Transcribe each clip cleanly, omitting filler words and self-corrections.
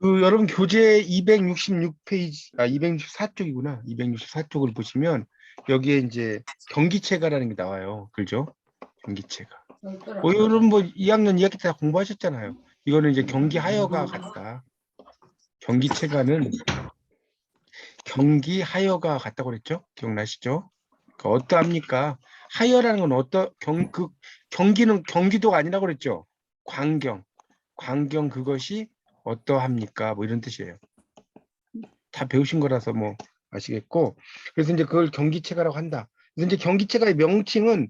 여러분 교재 266페이지, 264쪽이구나. 264쪽을 보시면 여기에 이제 경기체가라는 게 나와요. 그죠? 경기체가. 여러분 뭐 2학년 2학기 때 다 공부하셨잖아요. 이거는 이제 경기하여가 같다. 경기체가는 경기하여가 같다고 그랬죠? 기억나시죠? 어떠합니까? 하여라는 건 경기는 경기도가 아니라고 그랬죠? 광경 그것이 어떠합니까? 뭐 이런 뜻이에요. 다 배우신 거라서 뭐 아시겠고, 그래서 이제 그걸 경기체가라고 한다. 그래서 이제 경기체가의 명칭은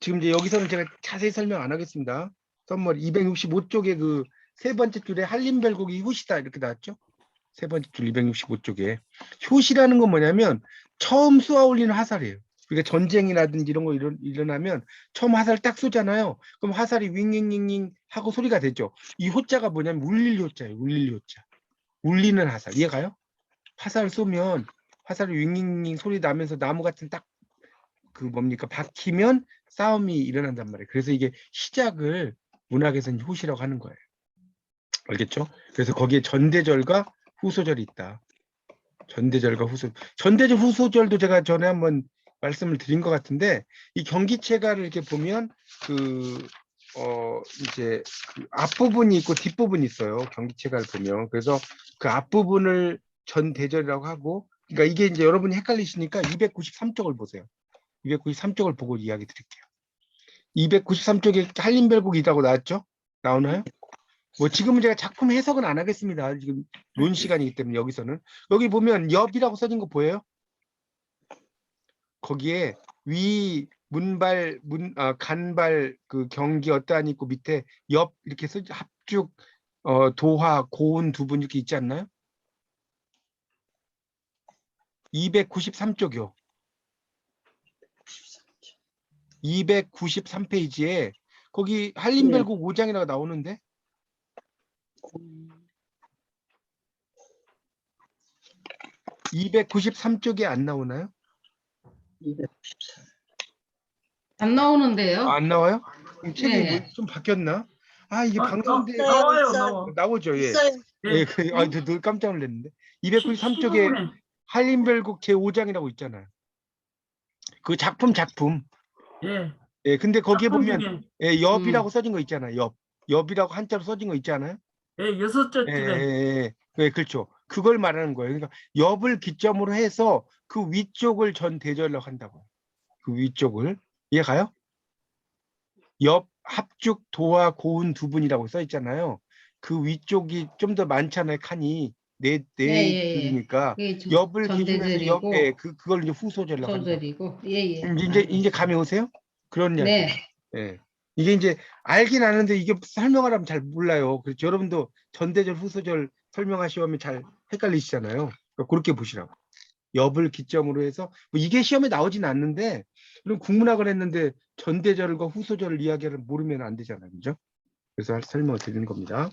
지금 이제 여기서는 제가 자세히 설명 안 하겠습니다. 선물 265쪽에 그 세 번째 줄에 한림별곡이 효시다 이렇게 나왔죠. 세 번째 줄 265쪽에 효시라는 건 뭐냐면 처음 쏘아 올리는 화살이에요. 그러니까 전쟁이라든지 이런 거 일어나면 처음 화살 딱 쏘잖아요. 그럼 화살이 윙윙윙윙 하고 소리가 되죠. 이 호자가 뭐냐면 울릴 호자예요. 울릴 호자. 울리는 화살. 이해가요? 화살을 쏘면 화살이 윙윙윙 소리 나면서 나무 같은 딱 그 뭡니까 박히면 싸움이 일어난단 말이에요. 그래서 이게 시작을 문학에서는 효시라고 하는 거예요. 알겠죠? 그래서 거기에 전대절과 후소절이 있다. 전대절과 전대절 후소절도 제가 전에 한번 말씀을 드린 것 같은데 이 경기체가를 이렇게 보면 이제 그 앞부분이 있고 뒷부분이 있어요. 경기체가를 보면. 그래서 그 앞부분을 전대절이라고 하고, 그러니까 이게 이제 여러분이 헷갈리시니까 293쪽을 보세요. 293쪽을 보고 이야기 드릴게요. 293쪽에 한림별곡이 있다고 나왔죠? 나오나요? 뭐 지금은 제가 작품 해석은 안 하겠습니다. 지금 논 시간이기 때문에 여기서는. 여기 보면 옆이라고 써진 거 보여요? 거기에 위 문발 간발 그 경기 어떠하니 있고 밑에 옆 이렇게 합죽 도화 고운 두 분 이렇게 있지 않나요? 293쪽이요. 293페이지에 거기 한림별곡 5장이라고 나오는데 293쪽에 안 나오나요? 294. 안 나오는데요? 안 나와요? 그럼 책이 네. 뭐 좀 바뀌었나? 이게 방송돼 나와요, 나와. 나오죠. 예. 있어요. 예, 늘 깜짝 놀랐는데 293쪽에 한림별곡 제5장이라고 있잖아요. 그 작품. 예. 예, 근데 거기에 작품 보면 중에 예, 옆이라고 써진 거 있잖아요. 옆이라고 한자로 써진 거 있잖아요. 예, 6절 예, 줄에 예, 예, 그렇죠. 그걸 말하는 거예요. 그러니까 옆을 기점으로 해서 그 위쪽을 전대절로 한다고. 그 위쪽을 이해가요? 옆 합죽 도화 고운 두 분이라고 써 있잖아요. 그 위쪽이 좀 더 많잖아요. 칸이 네 줄이니까 옆을 기준해서 전대절이고 옆에 그걸 이제 후소절로 한다. 소절이고 예예. 이제 감이 오세요? 그런 이야기. 네. 예. 이게 이제 알긴 아는데 이게 설명하려면 잘 몰라요. 그래서 여러분도 전대절 후소절 설명하시면 잘 헷갈리시잖아요. 그러니까 그렇게 보시라고. 옆을 기점으로 해서 뭐 이게 시험에 나오진 않는데 그럼 국문학을 했는데 전대절과 후소절을 이야기를 모르면 안 되잖아요. 그죠? 그래서 설명을 드리는 겁니다.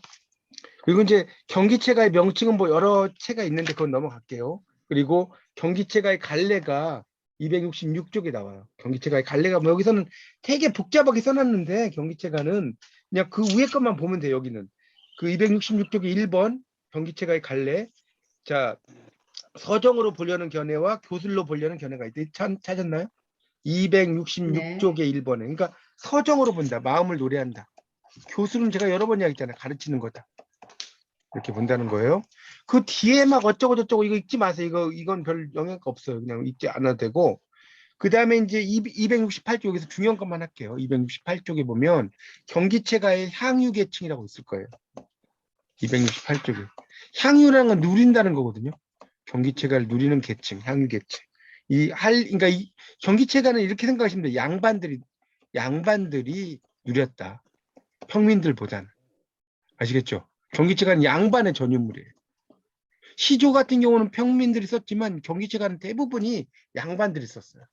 그리고 이제 경기체가의 명칭은 뭐 여러 체가 있는데 그건 넘어갈게요. 그리고 경기체가의 갈래가 266쪽에 나와요. 경기체가의 갈래가 뭐 여기서는 되게 복잡하게 써놨는데 경기체가는 그냥 그 위에 것만 보면 돼요. 여기는 그 266쪽에 1번 경기체가의 갈래. 자, 서정으로 보려는 견해와 교술로 보려는 견해가 있대. 찾았나요? 266쪽에 1번에. 그러니까 서정으로 본다. 마음을 노래한다. 교술은 제가 여러 번 이야기했잖아요. 가르치는 거다. 이렇게 본다는 거예요. 그 뒤에 막 어쩌고 저쩌고 이거 읽지 마세요. 이건 별 영향가 없어요. 그냥 읽지 않아도 되고. 그 다음에 이제 268쪽 여기서 중요한 것만 할게요. 268쪽에 보면 경기체가의 향유계층이라고 있을 거예요. 268쪽에. 향유라는 건 누린다는 거거든요. 경기체가를 누리는 계층, 향유계층. 그러니까 이 경기체가는 이렇게 생각하시면 돼요. 양반들이 누렸다. 평민들보다는. 아시겠죠? 경기체가는 양반의 전유물이에요. 시조 같은 경우는 평민들이 썼지만 경기체가는 대부분이 양반들이 썼어요.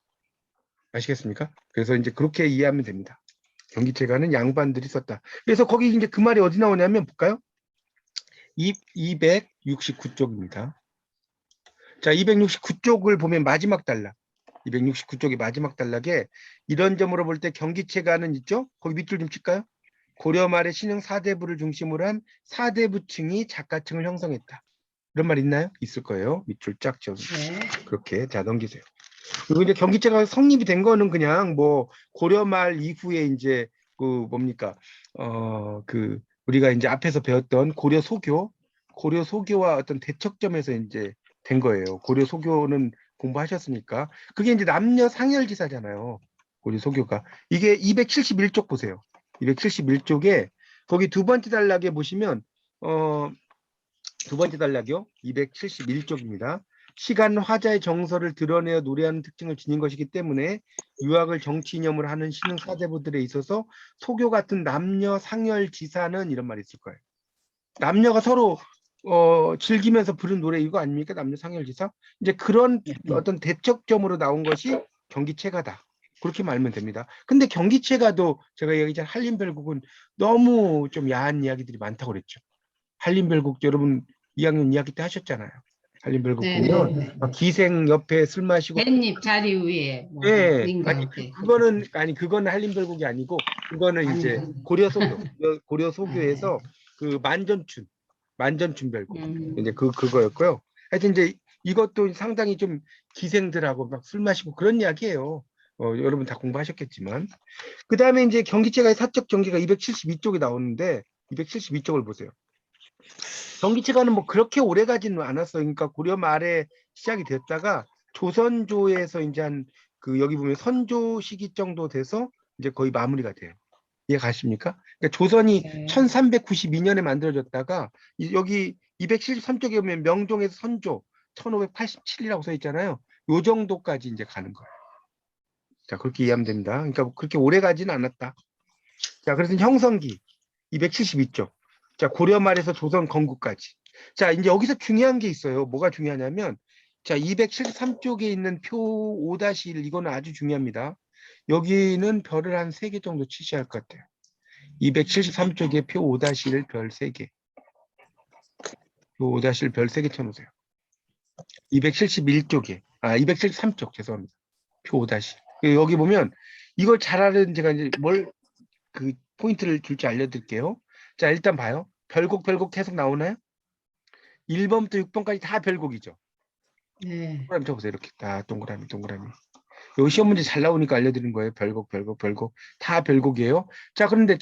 아시겠습니까? 그래서 이제 그렇게 이해하면 됩니다. 경기체가는 양반들이 썼다. 그래서 거기 이제 그 말이 어디 나오냐면 볼까요? 269쪽입니다. 자, 269쪽을 보면 마지막 단락. 269쪽의 마지막 단락에 이런 점으로 볼 때 경기체가는 있죠? 거기 밑줄 좀 칠까요? 고려 말의 신흥 사대부를 중심으로 한 사대부층이 작가층을 형성했다. 이런 말 있나요? 있을 거예요. 밑줄 쫙 지어서 네. 그렇게 자 넘기세요. 그리고 이제 경기체가 성립이 된 거는 그냥 뭐 고려 말 이후에 이제 그 뭡니까 그 우리가 이제 앞에서 배웠던 고려 소교와 어떤 대척점에서 이제 된 거예요. 고려 소교는 공부하셨으니까 그게 이제 남녀 상열지사잖아요. 고려 소교가 이게 271쪽 보세요. 271쪽에 거기 두 번째 단락에 보시면 두 번째 단락이요. 271쪽입니다. 시간 화자의 정서를 드러내어 노래하는 특징을 지닌 것이기 때문에 유학을 정치 이념으로 하는 신흥 사대부들에 있어서 소교 같은 남녀 상열지사는 이런 말이 있을 거예요. 남녀가 서로 즐기면서 부른 노래 이거 아닙니까? 남녀 상열지사? 이제 그런 어떤 대척점으로 나온 것이 경기체가다. 그렇게 말하면 됩니다. 근데 경기체가도 제가 얘기한 한림별곡은 너무 좀 야한 이야기들이 많다고 그랬죠. 한림별곡 여러분 2학년 2학기 때 하셨잖아요. 한림별곡 네, 보면 네, 네. 막 기생 옆에 술 마시고 깻잎 자리 위에 뭐 예 아니 링거게 그거는 한림별곡이 아니고 그거는 이제 아니요. 고려 소교에서 네. 그 만전춘별곡 이제 음. 그거였고요. 하여튼 이제 이것도 상당히 좀 기생들하고 막 술 마시고 그런 이야기예요. 여러분 다 공부하셨겠지만 그 다음에 이제 경기체가의 사적 경기가 272쪽에 나오는데 272쪽을 보세요. 경기체가는 뭐 그렇게 오래 가지는 않았어요. 그러니까 고려 말에 시작이 됐다가 조선조에서 이제 한 그 여기 보면 선조 시기 정도 돼서 이제 거의 마무리가 돼요. 이해 가십니까? 그러니까 조선이 네. 1392년에 만들어졌다가 여기 273쪽에 보면 명종에서 선조 1587이라고 써 있잖아요. 요 정도까지 이제 가는 거예요. 자, 그렇게 이해하면 됩니다. 그러니까 그렇게 오래 가지는 않았다. 자, 그래서 형성기 272쪽. 자, 고려 말에서 조선 건국까지. 자, 이제 여기서 중요한 게 있어요. 뭐가 중요하냐면, 자, 273쪽에 있는 표 5-1 이거는 아주 중요합니다. 여기는 별을 한 3개 정도 치셔야 할 것 같아요. 273쪽에 표 5-1 별 3개. 표 5-1 별 3개 쳐놓으세요. 271쪽에, 273쪽, 죄송합니다. 표 5-1. 여기 보면, 이걸 잘 알아는 제가 이제 그 포인트를 줄지 알려드릴게요. 자, 일단 봐요. 별곡 계속 나오나요? 1번부터 6번까지 다 별곡이죠. 네. 동그라미 쳐보세요. 이렇게 다 동그라미. 요 시험 문제 잘 나오니까 알려드린 거예요. 별곡. 다 별곡이에요. 자, 그런데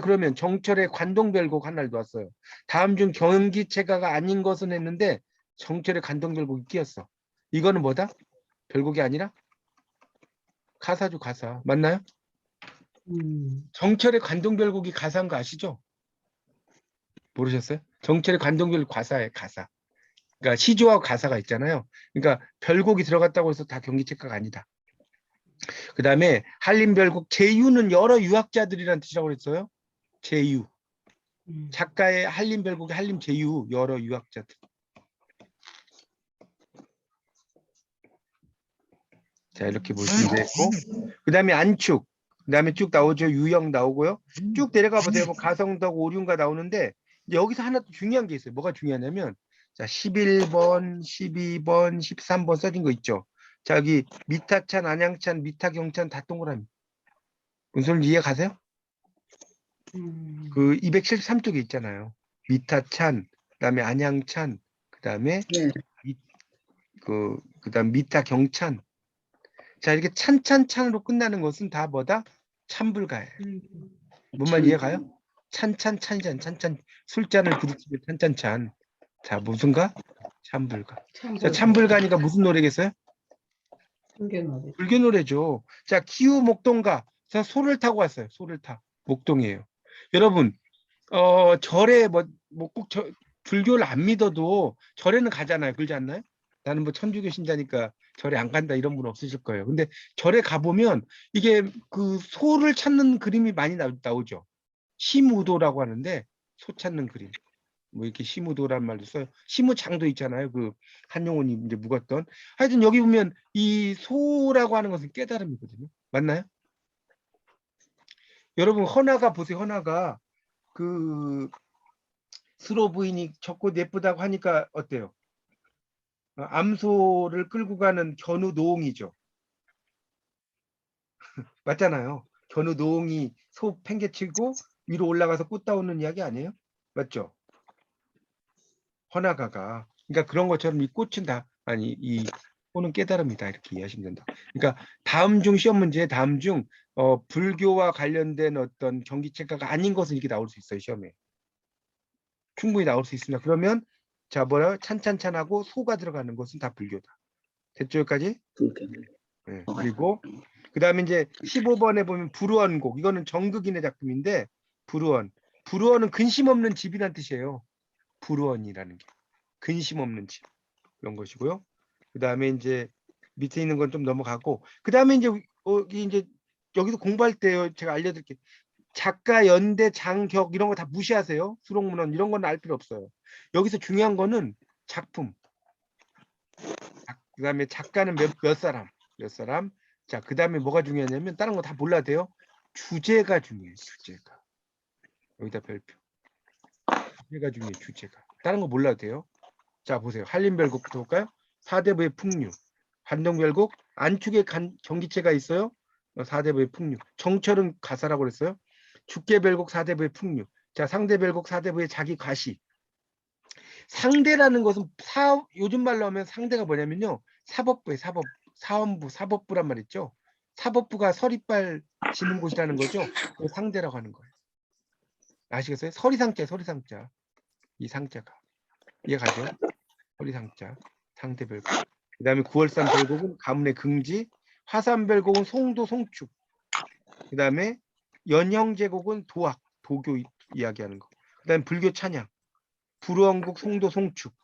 그러면 정철의 관동별곡 하나를 놓았어요. 다음 중 경기체가가 아닌 것은 했는데 정철의 관동별곡이 끼었어. 이거는 뭐다? 별곡이 아니라 가사죠, 가사. 맞나요? 정철의 관동별곡이 가사인 거 아시죠? 모르셨어요? 정철의 관동별 가사예요, 가사. 그러니까 시조와 가사가 있잖아요. 그러니까 별곡이 들어갔다고 해서 다 경기체가가 아니다. 그 다음에 한림별곡 제유는 여러 유학자들이란 뜻이라고 그랬어요. 제유. 작가의 한림별곡의 한림제유 여러 유학자들. 자, 이렇게 보시면 되고 그 다음에 안축. 그 다음에 쭉 나오죠. 유형 나오고요. 쭉 내려가 보세요. 뭐 가성덕 오륜가 나오는데 이제 여기서 하나 또 중요한 게 있어요. 뭐가 중요하냐면 자 11번, 12번, 13번 써진 거 있죠. 자, 여기 미타찬, 안양찬, 미타경찬 다 동그라미. 무슨 소리인지 이해 가세요? 그 273쪽에 있잖아요. 미타찬, 그다음에 안양찬, 그다음에 네. 그다음 미타경찬. 자, 이렇게 찬찬찬으로 끝나는 것은 다 뭐다? 찬불가예요. 뭔 말 이해가요? 찬찬찬잔, 찬찬 술잔을 부딪히면 찬찬찬. 자, 무슨가? 찬불가. 자, 찬불가니까 무슨 노래겠어요? 숨겨놓은 불교 노래죠. 자, 기후 목동가. 자, 소를 타고 왔어요. 소를 타. 목동이에요. 여러분, 절에 꼭 불교를 안 믿어도 절에는 가잖아요. 그러지 않나요? 나는 뭐 천주교 신자니까 절에 안 간다 이런 분 없으실 거예요. 근데 절에 가보면 이게 그 소를 찾는 그림이 많이 나오죠. 시무도라고 하는데 소 찾는 그림. 뭐 이렇게 시무도란 말도 써요. 시무장도 있잖아요. 그 한용운이 이제 묵었던. 하여튼 여기 보면 이 소라고 하는 것은 깨달음이거든요. 맞나요? 여러분 헌화가 보세요. 헌화가 그 스로 부인이 적고 예쁘다고 하니까 어때요? 암소를 끌고 가는 견우 노옹이죠. 맞잖아요. 견우 노옹이 소 팽개치고 위로 올라가서 꽃 따오는 이야기 아니에요? 맞죠? 허나가가. 그러니까 그런 것처럼 이 꽃은 다 아니 이 꽃은 깨달음이다 이렇게 이해하시면 된다. 그러니까 다음 중 시험 문제 다음 중 불교와 관련된 어떤 경기체가가 아닌 것은 이렇게 나올 수 있어요 시험에. 충분히 나올 수 있습니다. 그러면 자 뭐라 찬찬찬하고 소가 들어가는 것은 다 불교다. 됐죠 여기까지? 불교. 네. 그리고 그 다음에 이제 15번에 보면 불우원곡 이거는 정극인의 작품인데 불우원은 근심 없는 집이란 뜻이에요. 불우원이라는 게 근심 없는 집 그런 것이고요. 그 다음에 이제 밑에 있는 건 좀 넘어가고 그 다음에 이제 여기서 공부할 때 제가 알려드릴게요. 작가, 연대, 장격 이런 거 다 무시하세요. 수록문헌 이런 건 알 필요 없어요. 여기서 중요한 거는 작품. 그 다음에 작가는 몇 사람. 자, 그 다음에 뭐가 중요하냐면 다른 거 다 몰라도 돼요. 주제가 중요해요. 주제가. 여기다 별표. 주제가 중요해요. 주제가. 다른 거 몰라도 돼요. 자, 보세요. 한림별곡부터 볼까요? 사대부의 풍류. 관동별곡. 안축의 경기체가 있어요. 사대부의 풍류. 정철은 가사라고 그랬어요. 죽계별곡 사대부의 풍류. 자, 상대별곡 사대부의 자기 과시. 상대라는 것은 요즘 말로 하면 상대가 뭐냐면요. 사법부에 사원부, 사법부란 말 있죠. 사법부가 서리빨 지는 곳이라는 거죠. 그 상대라고 하는 거예요. 아시겠어요? 서리상자. 이 상자가. 이해가죠? 서리상자. 상대별곡. 그 다음에 9월산 별곡은 가문의 긍지. 화산별곡은 송도, 송축. 그 다음에 연형제곡은 도학, 도교 이야기하는 거. 그 다음에 불교 찬양. 불원국, 송도, 송축.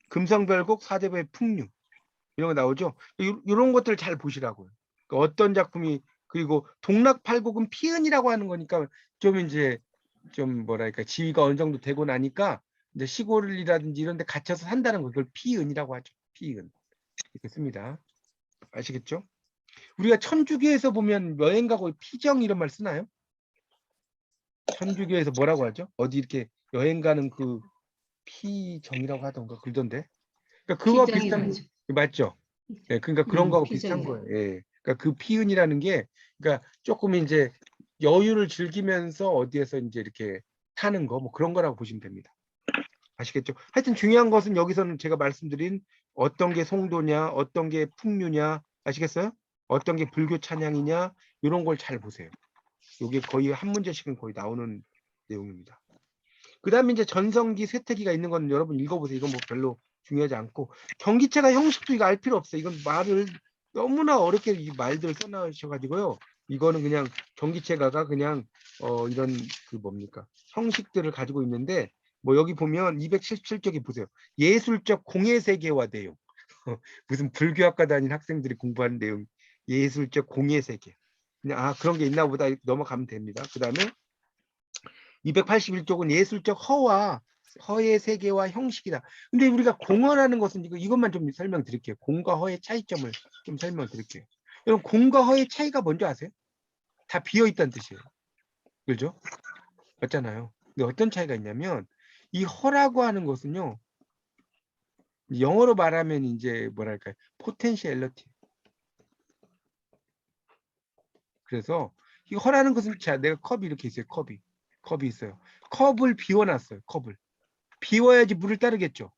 금성별곡, 사대부의 풍류. 이런 거 나오죠. 이런 것들 잘 보시라고요. 그러니까 어떤 작품이 그리고 동락팔곡은 피은이라고 하는 거니까 좀 이제 좀 뭐랄까 지위가 어느 정도 되고 나니까 이제 시골이라든지 이런 데 갇혀서 산다는 거 그걸 피은이라고 하죠. 피은. 이렇게 씁니다. 아시겠죠? 우리가 천주교에서 보면 여행 가고 피정 이런 말 쓰나요? 천주교에서 뭐라고 하죠? 어디 이렇게 여행 가는 그 피정이라고 하던가 그러던데. 그러니까 그거 비슷한 피정이라죠. 거 맞죠? 예, 그러니까 그런 거하고 비슷한 피정이요. 거예요. 예. 그러니까 그 피은이라는 게 그러니까 조금 이제 여유를 즐기면서 어디에서 이제 이렇게 타는 거 뭐 그런 거라고 보시면 됩니다. 아시겠죠? 하여튼 중요한 것은 여기서는 제가 말씀드린 어떤 게 송도냐, 어떤 게 풍류냐, 아시겠어요? 어떤 게 불교 찬양이냐 이런 걸 잘 보세요. 이게 거의 한 문제씩은 거의 나오는 내용입니다. 그 다음에 이제 전성기, 쇠퇴기가 있는 건 여러분 읽어보세요. 이건 뭐 별로 중요하지 않고 경기체가 형식도 이거 알 필요 없어요. 이건 말을 너무나 어렵게 이 말들 써놔셔가지고요. 이거는 그냥 경기체가가 그냥 이런 그 뭡니까 형식들을 가지고 있는데 뭐 여기 보면 277쪽에 보세요. 예술적 공예 세계화 내용. 무슨 불교학과 다닌 학생들이 공부하는 내용. 예술적 공예 세계. 그냥 그런 게 있나 보다 이렇게 넘어가면 됩니다. 그 다음에 281쪽은 예술적 허의 세계와 형식이다. 근데 우리가 공허라는 것은 이것만 좀 설명드릴게요. 공과 허의 차이점을 좀 설명드릴게요. 여러분 공과 허의 차이가 뭔지 아세요? 다 비어있다는 뜻이에요. 그죠? 맞잖아요. 근데 어떤 차이가 있냐면 이 허라고 하는 것은요. 영어로 말하면 이제 뭐랄까요? 포텐셜리티. 그래서 이 허라는 것은 자 내가 컵이 이렇게 있어요. 컵이 있어요. 컵을 비워놨어요. 컵을. 비워야지 물을 따르겠죠.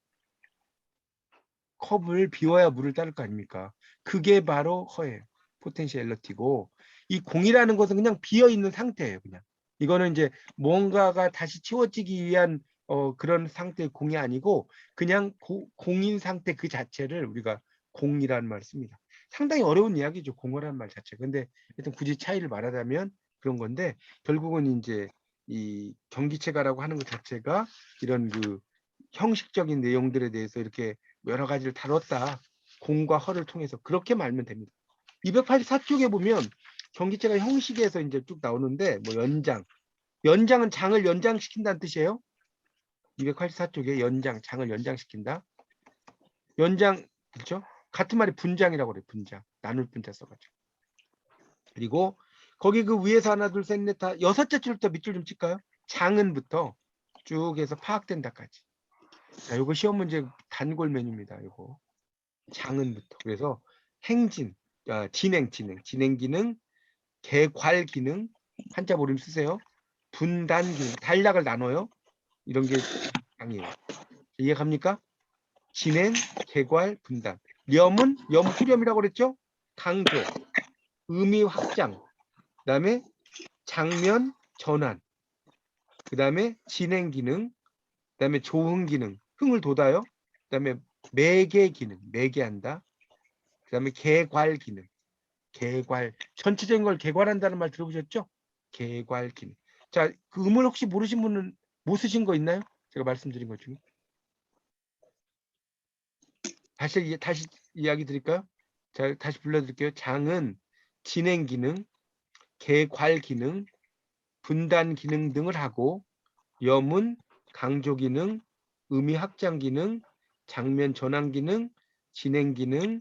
컵을 비워야 물을 따를 거 아닙니까? 그게 바로 허예요. 포텐셜리티고 이 공이라는 것은 그냥 비어 있는 상태예요. 그냥 이거는 이제 뭔가가 다시 채워지기 위한 그런 상태의 공이 아니고 그냥 공인 상태 그 자체를 우리가 공이라는 말을 씁니다. 상당히 어려운 이야기죠. 공허라는 말 자체. 근데 일단 굳이 차이를 말하자면 그런 건데 결국은 이제 이 경기체가라고 하는 것 자체가 이런 그 형식적인 내용들에 대해서 이렇게 여러 가지를 다뤘다. 공과 허를 통해서 그렇게 말면 됩니다. 284쪽에 보면 경기체가 형식에서 이제 쭉 나오는데 뭐 연장은 장을 연장시킨다는 뜻이에요. 284쪽에 장을 연장시킨다. 연장 그렇죠? 같은 말이 분장이라고 그래요. 분장. 나눌 분자 써가지고. 그리고 거기 그 위에서 하나 둘 셋 넷 다 여섯째 줄부터 밑줄 좀 칠까요? 장은부터 쭉 해서 파악된다까지. 자, 요거 시험 문제 단골 메뉴입니다. 요거. 장은부터. 그래서 행진, 진행 기능, 개괄 기능, 한자 모름 쓰세요. 분단 기능, 단락을 나눠요. 이런 게 장이에요. 이해갑니까? 진행, 개괄, 분단. 염은 염후렴이라고 그랬죠? 강조, 의미 확장, 그다음에 장면 전환, 그다음에 진행 기능, 그다음에 조흥 기능, 흥을 돋아요. 그다음에 매개 기능, 매개한다. 그다음에 개괄 기능, 개괄. 전체적인 걸 개괄한다는 말 들어보셨죠? 개괄 기능. 자, 그 음을 혹시 모르신 분은 못 쓰신 거 있나요? 제가 말씀드린 것 중에. 다시 이야기 드릴까요? 자, 다시 불러드릴게요. 장은 진행 기능, 개괄 기능, 분단 기능 등을 하고, 염은 강조 기능, 의미 확장 기능, 장면 전환 기능, 진행 기능,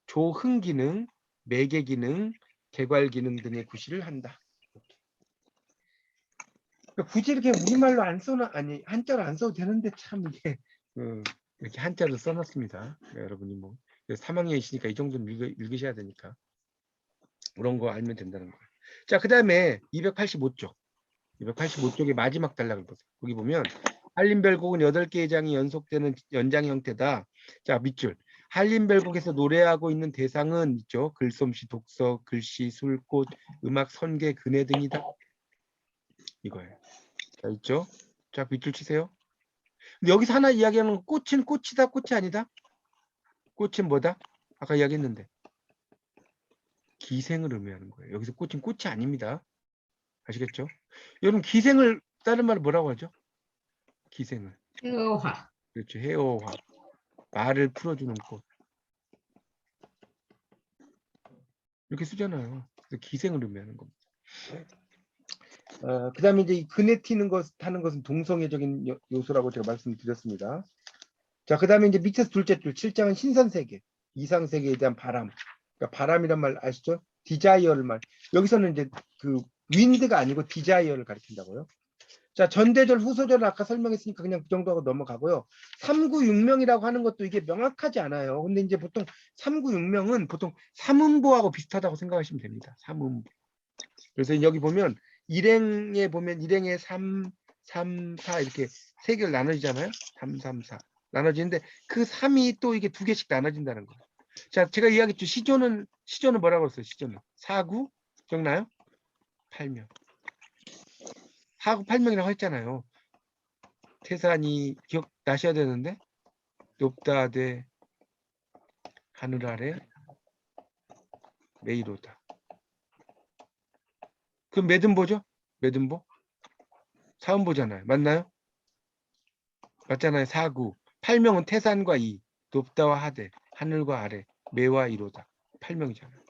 조흥 기능, 매개 기능, 개괄 기능 등의 구실을 한다. 그러니까 굳이 이렇게 우리말로 안 써놔, 아니 한자로 안 써도 되는데 참 이게 이렇게 한자로 써놨습니다. 그러니까 여러분이 뭐 3학년이시니까 이 정도는 읽으셔야 되니까 그런 거 알면 된다는 거예요. 자, 그 다음에 285쪽. 285쪽의 마지막 단락을 보세요. 거기 보면 한림별곡은 8개의 장이 연속되는 연장 형태다. 자, 밑줄. 한림별곡에서 노래하고 있는 대상은 있죠. 글솜씨, 독서, 글씨, 술꽃, 음악, 선계, 근해 등이다. 이거예요. 자, 있죠? 자, 밑줄 치세요. 근데 여기서 하나 이야기하는 건 꽃은 꽃이다, 꽃이 아니다? 꽃은 뭐다? 아까 이야기했는데. 기생을 의미하는 거예요. 여기서 꽃은 꽃이 아닙니다. 아시겠죠? 여러분, 기생을 다른 말로 뭐라고 하죠? 기생을. 태어화. 그렇죠. 해어화. 말을 풀어주는 꽃. 이렇게 쓰잖아요. 그래서 기생을 의미하는 겁니다. 그 다음에 이제 이 근에 타는 것은 동성애적인 요소라고 제가 말씀드렸습니다. 자, 그 다음에 이제 밑에서 둘째 줄, 7장은 신선세계, 이상세계에 대한 바람. 그러니까 바람이란 말 아시죠? 디자이어를 말. 여기서는 이제 그 윈드가 아니고 디자이어를 가리킨다고요. 자, 전대절, 후소절을 아까 설명했으니까 그냥 그 정도 하고 넘어가고요. 396명이라고 하는 것도 이게 명확하지 않아요. 근데 이제 보통 396명은 보통 삼음보하고 비슷하다고 생각하시면 됩니다. 삼음보. 그래서 여기 보면 일행에 보면 일행에 3, 3, 4 이렇게 세 개를 나눠지잖아요. 3, 3, 4 나눠지는데 그 3이 또 이게 두 개씩 나눠진다는 거예요. 자, 제가 이야기했죠. 시조는 뭐라고 했어요? 시조는 4구 기억나요? 8명. 4구 8명이라고 했잖아요. 태산이 기억나셔야 되는데 높다대 하늘 아래 메이로다. 그럼 매듭보죠? 매듭보? 사음보잖아요. 맞나요? 맞잖아요. 4구. 8명은 태산과 이, 높다와 하대, 하늘과 아래, 매와 이로다. 8명이잖아요.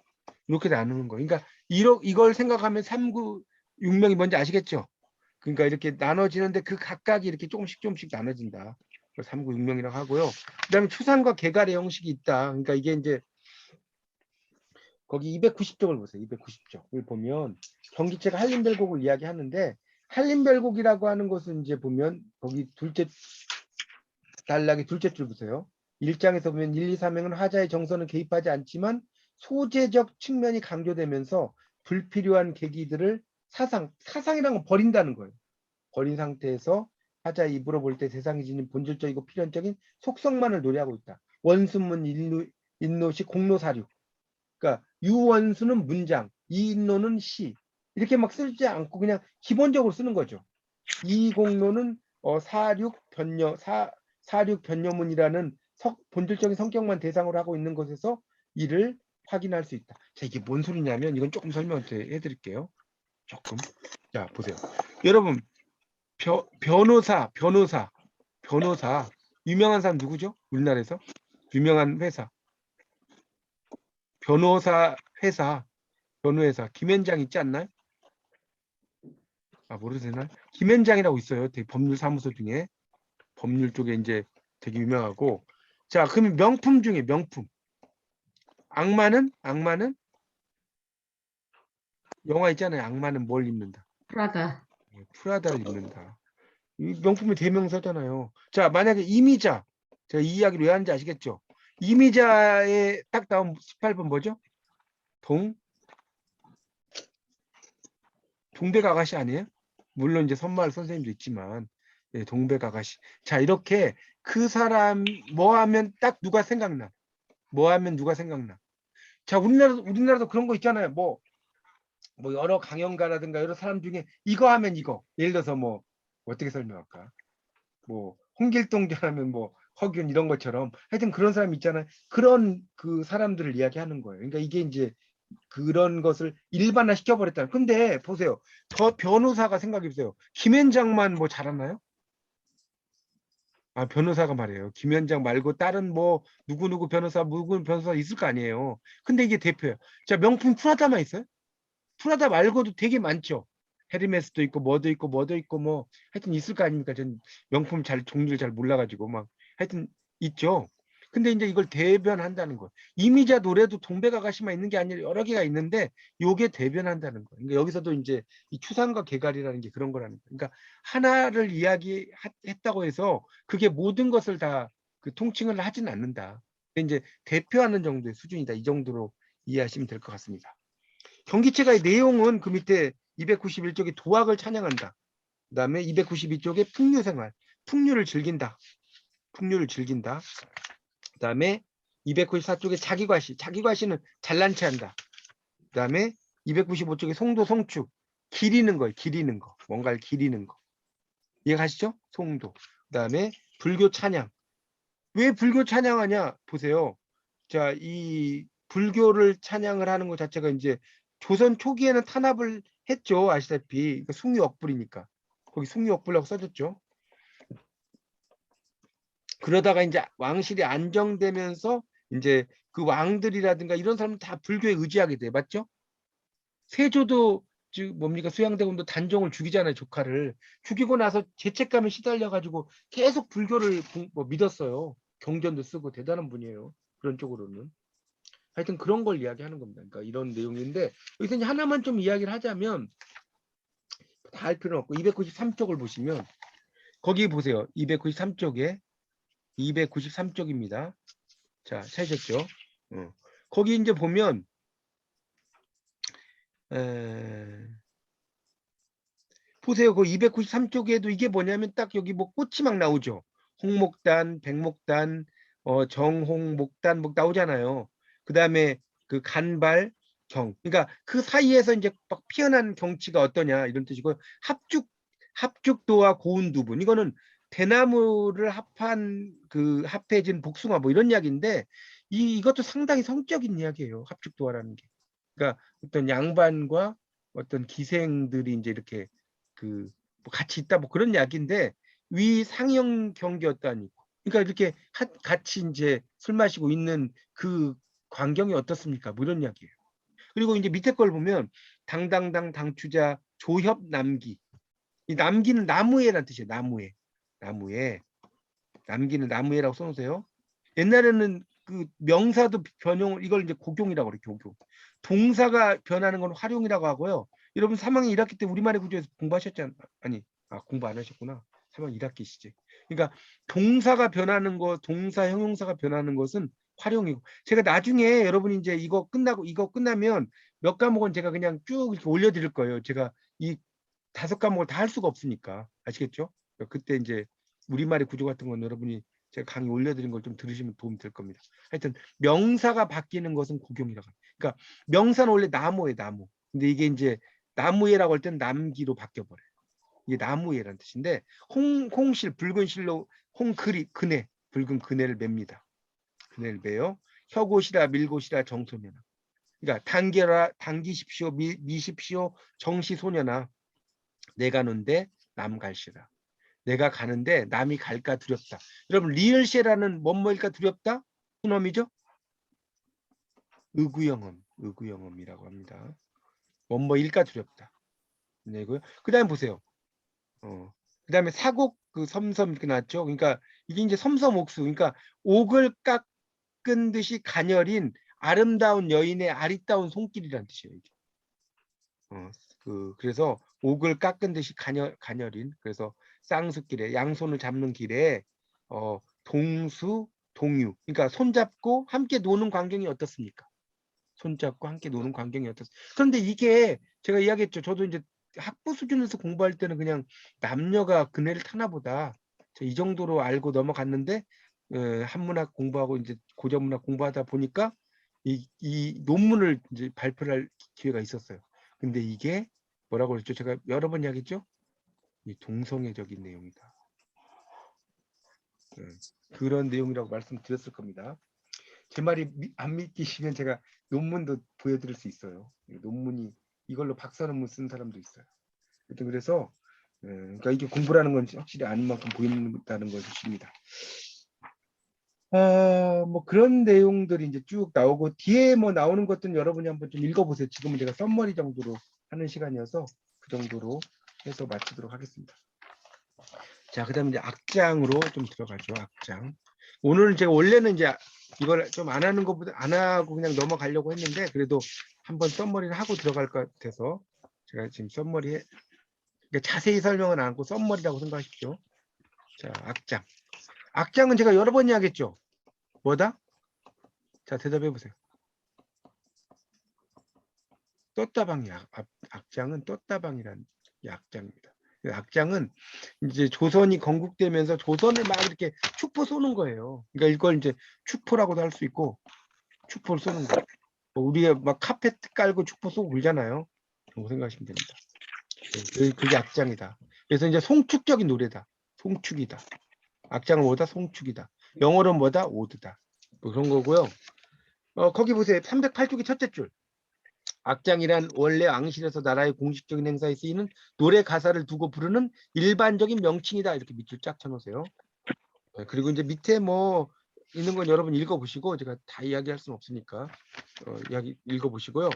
이렇게 나누는 거예요. 그러니까 이걸 생각하면 3구 6명이 뭔지 아시겠죠? 그러니까 이렇게 나눠지는데 그 각각이 이렇게 조금씩 나눠진다. 3구 6명이라고 하고요. 그다음에 추산과 개괄의 형식이 있다. 그러니까 이게 이제 거기 290쪽을 보세요. 290쪽을 보면 경기체가 한림별곡을 이야기하는데 한림별곡이라고 하는 것은 이제 보면 거기 둘째 단락의 둘째 줄 보세요. 1장에서 보면 1, 2, 3행은 화자의 정서는 개입하지 않지만 소재적 측면이 강조되면서 불필요한 계기들을 사상이라는 건 버린다는 거예요. 버린 상태에서 화자의 입으로 볼 때 세상이 지닌 본질적이고 필연적인 속성만을 노래하고 있다. 원순문 인노시 공로사륙. 그러니까 유원수는 문장, 이인노는 시. 이렇게 막 쓰지 않고 그냥 기본적으로 쓰는 거죠. 이공로는 사륙 변여문이라는 본질적인 성격만 대상으로 하고 있는 것에서 이를 확인할 수 있다. 자, 이게 뭔 소리냐면 이건 조금 설명을 해드릴게요. 조금. 자, 보세요. 여러분, 변호사 유명한 사람 누구죠? 우리나라에서 유명한 회사 변호사 회사 변호회사 김현장 있지 않나요? 아, 모르세요? 김현장이라고 있어요. 되게 법률 사무소 중에 법률 쪽에 이제 되게 유명하고. 자, 그러면 명품 중에 명품. 악마는 영화 있잖아요. 악마는 뭘 입는다. 프라다. 프라다를 입는다. 이 명품의 대명사잖아요. 자, 만약에 이미자. 제가 이 이야기를 왜 하는지 아시겠죠? 이미자에 딱 나온 18번 뭐죠? 동백 아가씨 아니에요? 물론 이제 선마을 선생님도 있지만 예, 동백아가씨. 자, 이렇게 그 사람 뭐 하면 딱 누가 생각나? 뭐 하면 누가 생각나? 자, 우리나라도 그런 거 있잖아요. 뭐 여러 강연가라든가 여러 사람 중에 이거 하면 이거. 예를 들어서 뭐 어떻게 설명할까? 뭐 홍길동 하면 뭐 허균 이런 것처럼 하여튼 그런 사람 있잖아요. 그런 그 사람들을 이야기하는 거예요. 그러니까 이게 이제 그런 것을 일반화 시켜버렸다. 근데 보세요. 저 변호사가 생각해 보세요. 김현장만 뭐 잘하나요? 아, 변호사가 말이에요. 김현장 말고 다른 뭐 누구 변호사 있을 거 아니에요. 근데 이게 대표예요. 자, 명품 프라다만 있어요? 프라다 말고도 되게 많죠. 헤르메스도 있고 뭐도 있고 뭐 하여튼 있을 거 아닙니까? 전 명품 종류를 잘 몰라가지고 막 하여튼 있죠. 근데 이제 이걸 대변한다는 거예요. 이미자 노래도 동백아가씨만 있는 게 아니라 여러 개가 있는데 요게 대변한다는 거예요. 그러니까 여기서도 이제 이 추상과 개갈이라는 게 그런 거라는 거예요. 그러니까 하나를 이야기했다고 해서 그게 모든 것을 다 그 통칭을 하지는 않는다. 이제 대표하는 정도의 수준이다. 이 정도로 이해하시면 될 것 같습니다. 경기체가의 내용은 그 밑에 291쪽에 도학을 찬양한다. 그 다음에 292쪽에 풍류생활, 풍류를 즐긴다. 그 다음에 294쪽에 자기과시는 잘난 체 한다. 그 다음에 295쪽에 송도, 송축, 기리는 거예요. 기리는 거. 뭔가를 기리는 거. 이해가시죠? 송도. 그 다음에 불교 찬양. 왜 불교 찬양하냐? 보세요. 자, 이 불교를 찬양을 하는 것 자체가 이제 조선 초기에는 탄압을 했죠. 아시다시피. 그러니까 숭유억불이니까. 거기 숭유억불이라고 써졌죠. 그러다가 이제 왕실이 안정되면서 이제 그 왕들이라든가 이런 사람들 다 불교에 의지하게 돼. 맞죠? 세조도 뭡니까? 수양대군도 단종을 죽이잖아요. 조카를. 죽이고 나서 죄책감에 시달려가지고 계속 불교를 믿었어요. 경전도 쓰고 대단한 분이에요. 그런 쪽으로는. 하여튼 그런 걸 이야기하는 겁니다. 그러니까 이런 내용인데 여기서 이제 하나만 좀 이야기를 하자면 다 할 필요는 없고 293쪽을 보시면 거기 보세요. 293쪽입니다. 자, 찾으셨죠? 거기 이제 보면 보세요. 그 293쪽에도 이게 뭐냐면 딱 여기 뭐 꽃이 막 나오죠. 홍목단, 백목단, 정홍목단 뭐 나오잖아요. 그 다음에 그 간발, 경. 그러니까 그 사이에서 이제 막 피어난 경치가 어떠냐 이런 뜻이고 합죽도와 고운두분. 이거는 대나무를 합해진 복숭아 뭐 이런 이야기인데 이것도 상당히 성적인 이야기예요. 합죽도화라는 게. 그러니까 어떤 양반과 어떤 기생들이 이제 이렇게 그 뭐 같이 있다 뭐 그런 이야기인데 위 상형 경계였다니. 그러니까 이렇게 같이 이제 술 마시고 있는 그 광경이 어떻습니까? 뭐 이런 이야기예요. 그리고 이제 밑에 걸 보면 당당당 당추자 조협 남기. 이 남기는 나무에라는 뜻이에요. 나무에 남기는 나무에라고 써놓으세요. 옛날에는 그 명사도 변형 이걸 이제 고경이라고 그래. 고경. 동사가 변하는 건 활용이라고 하고요. 여러분 3학년 1학기 때 우리말의 구조에서 공부하셨잖아요. 아니, 공부 안 하셨구나. 3학년 1학기시지. 그러니까 동사가 변하는 거, 동사 형용사가 변하는 것은 활용이고. 제가 나중에 여러분이 이제 이거 끝나면 몇 과목은 제가 그냥 쭉 이렇게 올려드릴 거예요. 제가 이 5과목을 다 할 수가 없으니까. 아시겠죠? 그때 이제 우리말의 구조 같은 건 여러분이 제가 강의 올려드린 걸 좀 들으시면 도움이 될 겁니다. 하여튼 명사가 바뀌는 것은 고경이라고 합니다. 그러니까 명사는 원래 나무에 나무. 근데 이게 이제 나무에라고 할 때는 남기로 바뀌어버려요. 이게 나무에라는 뜻인데 홍실 붉은 실로 그네 붉은 그네를 맵니다. 그네를 매요. 혀곳이라 밀곳이라 정소년아. 그러니까 당기십시오 미십시오 정시소년아. 내가 논데 남 갈시라. 내가 가는데 남이 갈까 두렵다. 여러분 리을시라는 뭐뭐일까 두렵다? 순어미죠? 의구영음이라고 합니다. 뭐뭐일까 두렵다. 네고요. 그다음 보세요. 그다음에 사곡 그 섬섬 이렇게 나왔죠. 그러니까 이게 이제 섬섬옥수. 그러니까 옥을 깎은 듯이 가녀린 아름다운 여인의 아리따운 손길이라는 뜻이에요. 이게. 그래서 옥을 깎은 듯이 가녀린 그래서 쌍수길에 양손을 잡는 길에 동수 동유 그러니까 손잡고 함께 노는 광경이 어떻습니까? 손잡고 함께 노는 광경이 어떻습니까? 그런데 이게 제가 이야기했죠. 저도 이제 학부 수준에서 공부할 때는 그냥 남녀가 그네를 타나 보다. 이 정도로 알고 넘어갔는데 한문학 공부하고 이제 고전문학 공부하다 보니까 이 논문을 이제 발표를 할 기회가 있었어요. 근데 이게 뭐라고 그랬죠? 제가 여러 번 이야기했죠? 이 동성애적인 내용이다. 그런 내용이라고 말씀드렸을 겁니다. 제 말이 안 믿기시면 제가 논문도 보여드릴 수 있어요. 논문이 이걸로 박사 논문 쓴 사람도 있어요. 하여튼 그래서 그러니까 이게 공부라는 건 확실히 아닌 만큼 보인다는 것입니다. 뭐 그런 내용들이 이제 쭉 나오고 뒤에 뭐 나오는 것들은 여러분이 한번 좀 읽어보세요. 지금은 제가 썸머리 정도로 하는 시간이어서 그 정도로 해서 마치도록 하겠습니다. 자, 그다음에 이제 악장으로 좀 들어가죠. 악장. 오늘은 제가 원래는 이제 이걸 좀 안 하는 것보다 안 하고 그냥 넘어가려고 했는데 그래도 한번 썸머리를 하고 들어갈 것 같아서 제가 지금 썸머리에 그러니까 자세히 설명은 안 하고 썸머리라고 생각하십시오. 자, 악장. 악장은 제가 여러 번 이야기했죠. 뭐다? 자, 대답해 보세요. 떴다방이 악장은 떴다방이라는 악장입니다. 악장은 이제 조선이 건국되면서 조선을 막 이렇게 축포 쏘는 거예요. 그러니까 이걸 이제 축포라고도 할 수 있고 축포를 쏘는 거예요. 우리가 막 카펫 깔고 축포 쏘고 그러잖아요. 그런 거 생각하시면 됩니다. 그게 악장이다. 그래서 이제 송축적인 노래다. 송축이다. 악장은 뭐다? 송축이다. 영어로는 뭐다? 오드다. 뭐 그런 거고요. 거기 보세요. 308쪽의 첫째 줄. 악장이란 원래 앙실에서 나라의 공식적인 행사에 쓰이는 노래 가사를 두고 부르는 일반적인 명칭이다. 이렇게 밑줄 쫙 쳐놓으세요. 그리고 이제 밑에 뭐 있는 건 여러분 읽어보시고 제가 다 이야기할 수는 없으니까 이야기 읽어보시고요.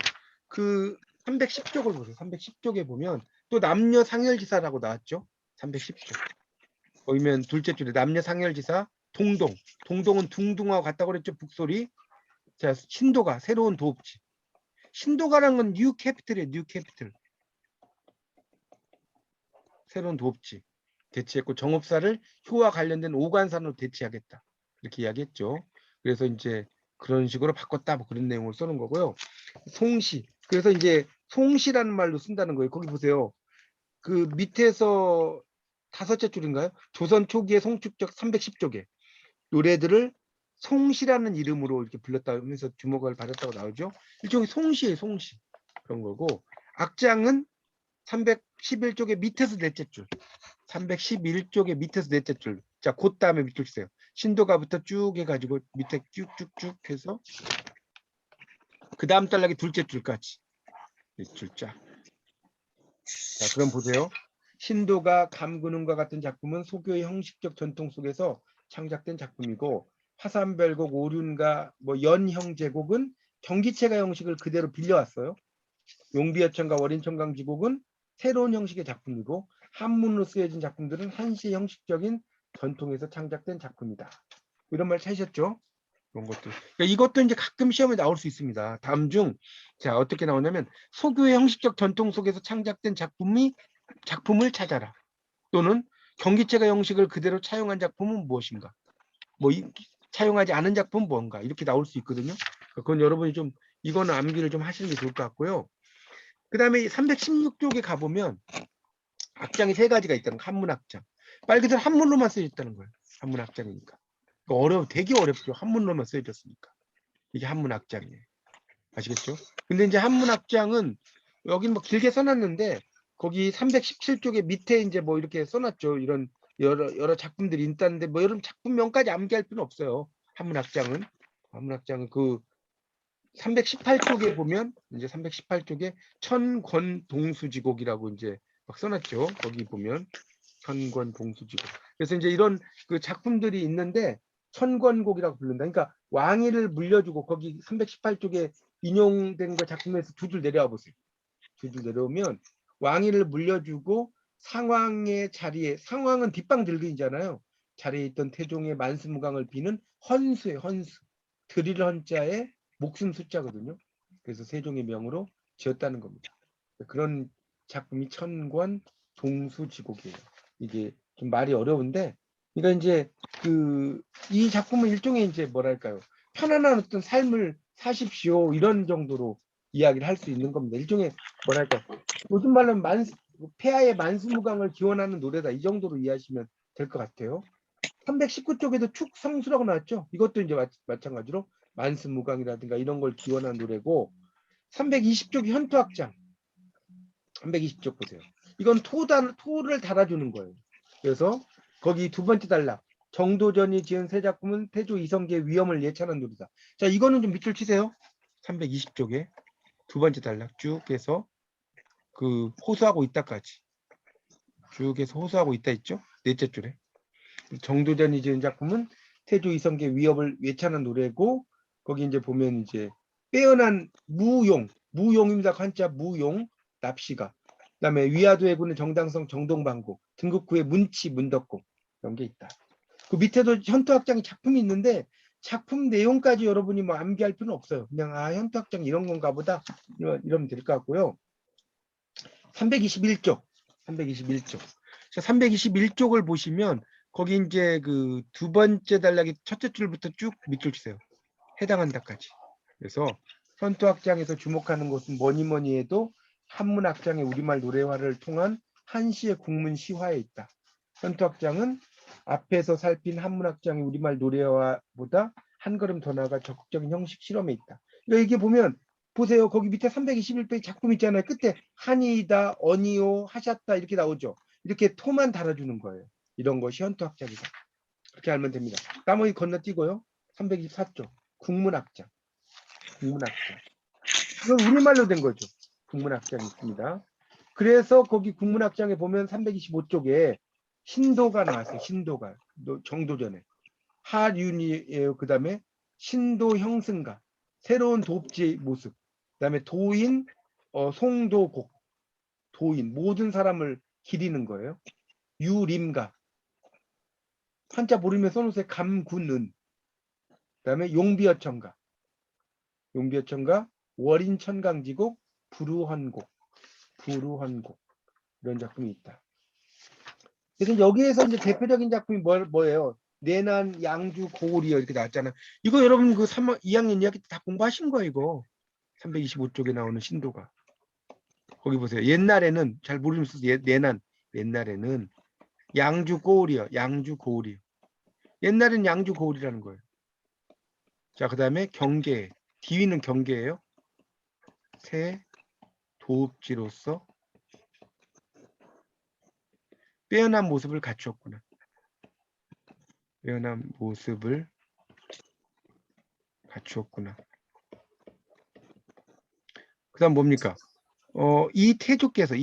그 310쪽을 보세요. 310쪽에 보면 또 남녀 상열지사라고 나왔죠. 310쪽. 보이면 둘째 줄에 남녀 상열지사 동동. 동동은 둥둥하고 같다고 그랬죠. 북소리. 자, 신도가 새로운 도읍지. 신도가라는 건 뉴 캐피털이에요. 뉴 캐피털. 새로운 도읍지. 대체했고 정읍사를 효와 관련된 오관산으로 대체하겠다. 이렇게 이야기했죠. 그래서 이제 그런 식으로 바꿨다. 뭐 그런 내용을 쓰는 거고요. 송시. 그래서 이제 송시라는 말로 쓴다는 거예요. 거기 보세요. 그 밑에서 다섯째 줄인가요? 조선 초기의 송축적 310쪽에 노래들을 송시라는 이름으로 이렇게 불렀다 하면서 주목을 받았다고 나오죠. 일종의 송시예요, 송시. 그런 거고 악장은 311쪽의 밑에서 넷째 줄. 311쪽의 밑에서 넷째 줄. 자, 그 다음에 밑줄 주세요. 신도가부터 쭉 해가지고 밑에 쭉쭉쭉 해서 그 다음 단락이 둘째 줄까지. 밑줄 쫙. 자, 그럼 보세요. 신도가 감근음과 같은 작품은 소교의 형식적 전통 속에서 창작된 작품이고 화산별곡, 오륜가, 뭐 연형제곡은 경기체가 형식을 그대로 빌려왔어요. 용비어천가 월인천강지곡은 새로운 형식의 작품이고 한문으로 쓰여진 작품들은 한시의 형식적인 전통에서 창작된 작품이다. 이런 말 찾으셨죠? 이런 것도. 그러니까 이것도 이제 가끔 시험에 나올 수 있습니다. 다음 중, 자, 어떻게 나오냐면 소교의 형식적 전통 속에서 창작된 작품을 찾아라. 또는 경기체가 형식을 그대로 차용한 작품은 무엇인가? 뭐 차용하지 않은 작품은 뭔가? 이렇게 나올 수 있거든요. 그건 여러분이 좀 이거는 암기를 좀 하시는 게 좋을 것 같고요. 그 다음에 316쪽에 가보면 악장이 세 가지가 있다는 거, 한문악장. 말 그대로 한문로만 쓰여있다는 거예요. 한문악장이니까. 되게 어렵죠. 한문로만 쓰여졌으니까. 이게 한문악장이에요. 아시겠죠? 근데 이제 한문악장은 여긴 뭐 길게 써놨는데 거기 317쪽에 밑에 이제 뭐 이렇게 써놨죠. 이런 여러 작품들이 있다는데 뭐 이런 작품명까지 암기할 필요는 없어요. 한문악장은 그 318쪽에 보면 이제 318쪽에 천권동수지곡이라고 이제 막 써놨죠. 거기 보면 천권동수지곡. 그래서 이제 이런 그 작품들이 있는데 천권곡이라고 부른다. 그러니까 왕위를 물려주고 거기 318쪽에 인용된 거 작품에서 두 줄 내려와 보세요. 두 줄 내려오면 왕위를 물려주고 상왕의 자리에 상왕은 뒷방 들근이잖아요. 자리에 있던 태종의 만수무강을 비는 헌수예요. 헌수. 드릴 헌자에 목숨 숫자거든요. 그래서 세종의 명으로 지었다는 겁니다. 그런 작품이 천권 동수지곡이에요. 이게 좀 말이 어려운데, 그러니까 이제 이 작품은 일종의 이제 뭐랄까요, 편안한 어떤 삶을 사십시오 이런 정도로 이야기를 할 수 있는 겁니다. 일종의 뭐랄까, 요즘 말로 폐하의 만수무강을 기원하는 노래다. 이 정도로 이해하시면 될 것 같아요. 319쪽에도 축성수라고 나왔죠. 이것도 이제 마찬가지로 만수무강이라든가 이런 걸 기원한 노래고 320쪽이 현토악장. 320쪽 보세요. 이건 토를 달아주는 거예요. 그래서 거기 두 번째 단락. 정도전이 지은 새 작품은 태조 이성계의 위엄을 예찬한 노래다. 자, 이거는 좀 밑줄 치세요. 320쪽에 두 번째 단락 쭉 해서 그 호소하고 있다까지 쭉 해서 호소하고 있다 있죠. 넷째 줄에 정도전이 지은 작품은 태조 이성계의 위엄을 예찬한 노래고 거기 이제 보면 이제 빼어난 무용입니다. 한자 무용 납시가 그다음에 위화도 해군의 정당성 정동방곡 등극 후의 문치 문덕곡 이런 게 있다. 그 밑에도 현토악장이 작품이 있는데 작품 내용까지 여러분이 뭐 암기할 필요는 없어요. 그냥 현토악장 이런 건가 보다 이러면 될 것 같고요. 321쪽 321쪽을 보시면 거기 이제 그 두 번째 단락이 첫째 줄부터 쭉 밑줄 치세요. 해당한다까지. 그래서 현토악장에서 주목하는 것은 뭐니 해도 한문악장의 우리말 노래화를 통한 한시의 국문 시화에 있다. 현토악장은 앞에서 살핀 한문악장의 우리말 노래화보다 한 걸음 더 나아가 적극적인 형식 실험에 있다. 그러니까 이게 보면 보세요. 거기 밑에 321페이지 작품 있잖아요. 끝에 한이다, 어니오, 하셨다 이렇게 나오죠. 이렇게 토만 달아주는 거예요. 이런 것이 현토악장이다. 그렇게 알면 됩니다. 나머지 건너뛰고요. 324쪽 국문악장. 이건 우리말로 된 거죠. 국문악장이 있습니다. 그래서 거기 국문악장에 보면 325쪽에 신도가 나왔어요. 신도가 정도전에 하륜이에요. 그 다음에 신도 형승가 새로운 도읍지의 모습. 그 다음에 도인 송도곡 도인 모든 사람을 기리는 거예요. 유림가 한자 모르면 써놓으세요. 감군은 그 다음에 용비어천가 월인천강지곡 부루헌곡 이런 작품이 있다. 그래서 여기에서 이제 대표적인 작품이 뭐예요? 내난 양주 고을이요 이렇게 나왔잖아요. 이거 여러분 그 2학년 2학기 때 다 공부하신 거예요. 이거 325쪽에 나오는 신도가 거기 보세요. 옛날에는 잘 모르면서 내난 옛날에는 양주 고을이요. 옛날에는 양주 고을이라는 거예요. 자, 그 다음에 경계 뒤위는 경계예요. 새 도읍지로서 빼어난 모습을 갖추었구나. 그 다음 뭡니까? 이태조께서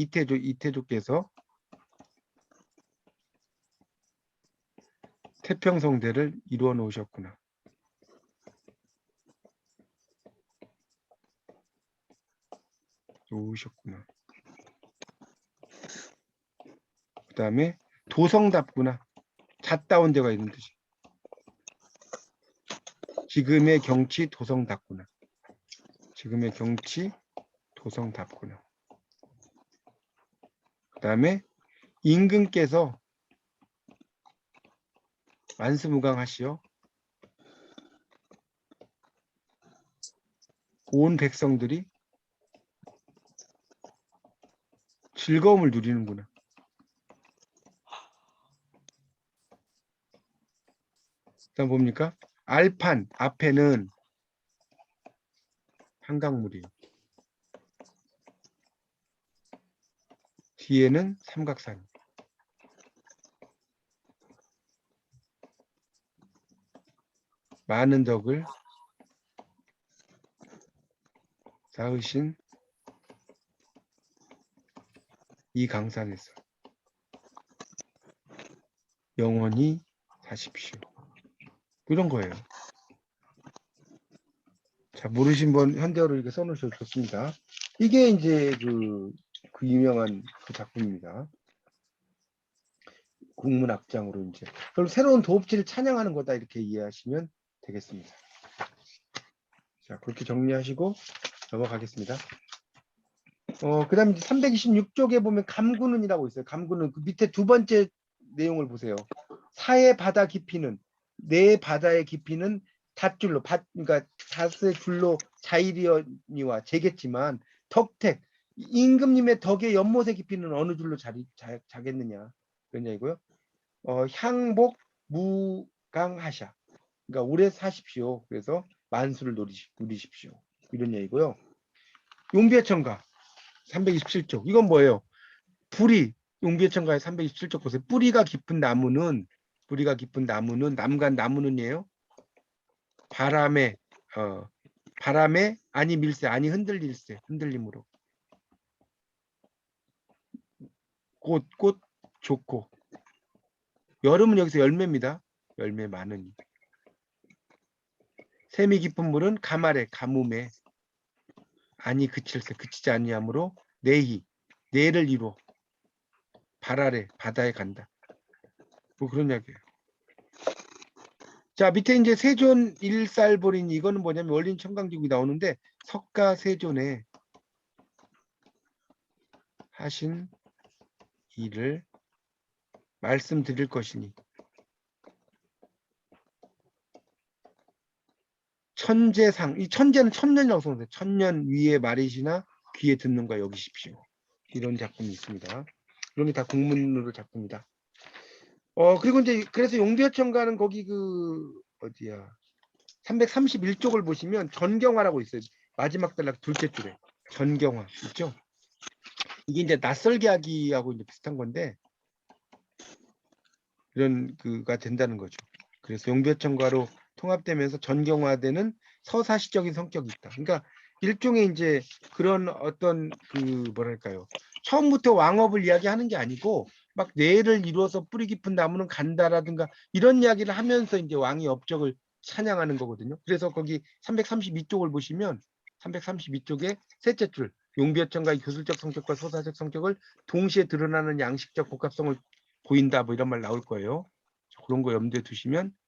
태평성대를 이루어 놓으셨구나. 그 다음에 도성답구나. 잣다운 데가 있는 뜻이. 지금의 경치 도성답구나. 그 다음에 임금께서 만수무강하시어 온 백성들이 즐거움을 누리는구나. 그다음 뭡니까? 알판 앞에는 한강물이에요. 뒤에는 삼각산. 많은 덕을 쌓으신 이 강산에서 영원히 사십시오. 이런 거예요. 자, 모르신 분 현대어로 이렇게 써놓으셔도 좋습니다. 이게 이제 그 유명한 그 작품입니다. 국문악장으로 이제 그럼 새로운 도읍지를 찬양하는 거다 이렇게 이해하시면 되겠습니다. 자, 그렇게 정리하시고 넘어가겠습니다. 그다음 326쪽에 보면 감군은이라고 있어요. 감군은 그 밑에 두 번째 내용을 보세요. 사의 바다 깊이는 내 바다의 깊이는 닷줄로 그러니까 닷의 줄로 자이리언이와 재겠지만 덕택 임금님의 덕의 연못의 깊이는 어느 줄로 자겠느냐 그런 얘기고요. 향복 무강하샤. 그러니까 오래 사십시오. 그래서 만수를 누리십시오. 이런 얘기고요. 용비어천가 327쪽. 이건 뭐예요? 뿌리. 용비어천가의 327쪽 보세요. 뿌리가 깊은 나무는 남간 나무는이에요. 바람에 아니 밀세 아니 흔들릴세 흔들림으로 꽃 좋고 여름은 여기서 열매입니다. 열매 많으니 샘이 깊은 물은 가말에 가뭄에 아니 그칠세 그치지 아니하므로 내를 이루어 발 아래 바다에 간다. 뭐 그런 이야기예요. 자 밑에 이제 세존 일살보리니 이거는 뭐냐면 원린 청강기국이 나오는데 석가세존에 하신 일을 말씀드릴 것이니 천재상 이 천재는 천년이라고 써놓는데 천년 위에 말이시나 귀에 듣는 거 여기십시오. 이런 작품이 있습니다. 이런 게 다 국문으로 작품이다. 그리고 이제 그래서 용비어천가는 거기 어디야 331쪽을 보시면 전경화라고 있어요. 마지막 단락 둘째 줄에 전경화 있죠. 이게 이제 낯설게 하기하고 이제 비슷한 건데 이런 그가 된다는 거죠. 그래서 용비어천가로 통합되면서 전경화되는 서사시적인 성격이 있다. 그러니까 일종의 이제 그런 어떤 뭐랄까요. 처음부터 왕업을 이야기하는 게 아니고 막 뇌를 이루어서 뿌리 깊은 나무는 간다라든가 이런 이야기를 하면서 이제 왕의 업적을 찬양하는 거거든요. 그래서 거기 332쪽을 보시면 332쪽에 셋째 줄 용비어천가의 교술적 성격과 서사적 성격을 동시에 드러나는 양식적 복합성을 보인다 뭐 이런 말 나올 거예요. 그런 거 염두에 두시면